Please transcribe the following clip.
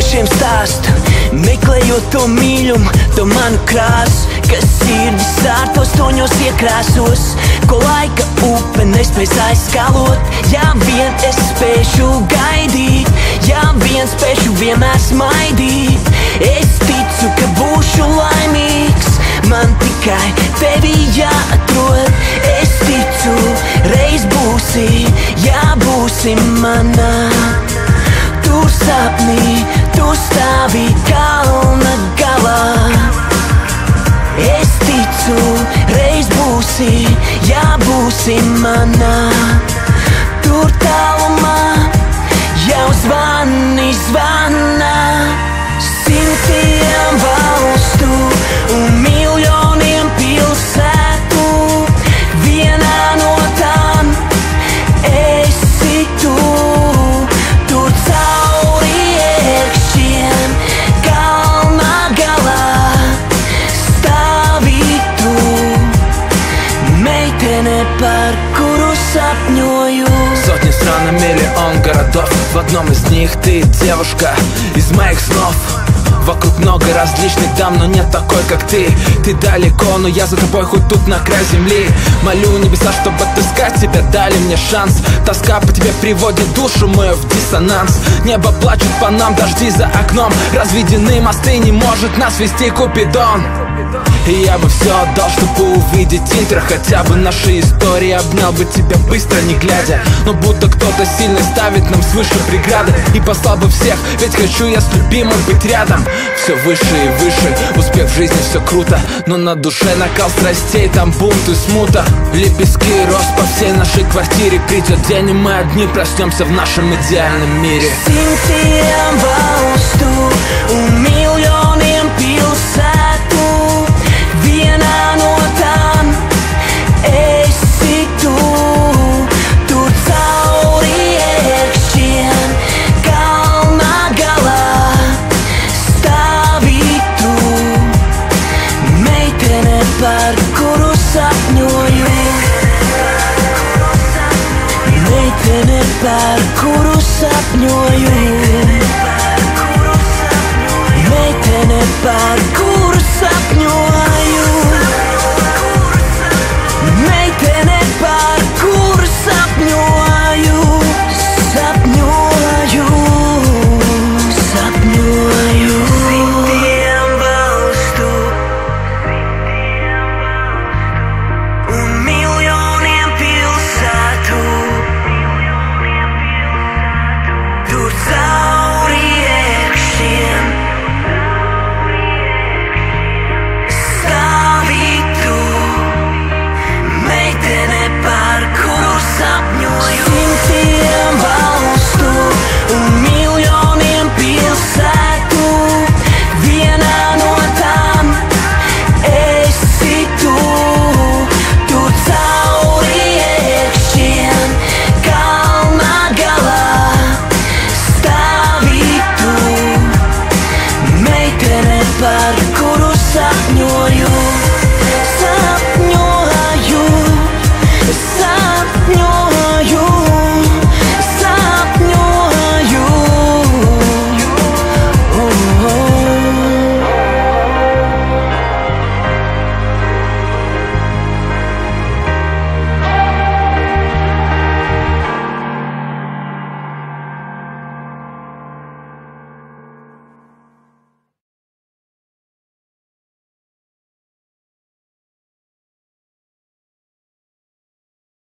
Tūkstošiem stāstu, meklējot to mīļumu, to manu krāsu, kas sirdi sārtos toņos iekrāsos, ko laika upe nespēs aizskalot. Ja vien es spēšu gaidīt, ja vien spēšu vienmēr smaidīt, es ticu, ka būšu laimīgs, man tikai tevi jāatrod. Es ticu, reiz būsi, jā, būsi manā. Tur sapnī, tu stāvi kalna galā. Es ticu, reiz būsi, jā, būsi manā. Tur tālumā jau zvani zvana. Simtiem valstu un miljoniem pilsētu, vienā no tām esi tu. Tur cauri iekšķiem kalna galā stāvi tu, meitene, par kuru sapņoju. Сотни стран и миллион городов, в одном из них ты девушка из моих снов. Вокруг много различных дам, но нет такой, как ты. Ты далеко, но я за тобой хоть тут на край земли. Молю небеса, чтобы отыскать тебя, дали мне шанс. Тоска по тебе приводит душу мою в диссонанс. Небо плачет по нам, дожди за окном. Разведены мосты, не может нас вести Купидон. И я бы все отдал, чтобы увидеть интро. Хотя бы наши истории, обнял бы тебя быстро, не глядя. Но будто кто-то сильно ставит нам свыше преграды. И послал бы всех, ведь хочу я с любимым быть рядом. Все выше и выше, успех в жизни, все круто. Но на душе накал страстей, там бунт и смута. Лепестки роз по всей нашей квартире. Придет день, и мы одни проснемся в нашем идеальном мире. Simtiem valstu un miljoniem pilsētu, vienā no tām esi tu. Tur cauri iekšķiem kalna galā stāvi tu, meitene, par kuru sapņoju. Meitene, par kuru sapņoju. Meitene, par kuru sapņoju. Meitene, par kuru sapņoju. Sapņoju, sapņoju. Simtiem valstu un miljoniem pilsētu, tur cauri iekšķiem stāvi tu, meitene, par kuru sapņoju. Simtiem valstu un miljoniem pilsētu, vienā no tām esi tu. Tur cauri iekšķiem kalna galā stāvi tu, meitene, par kuru sapņoju. Sapņoju, sapņoju.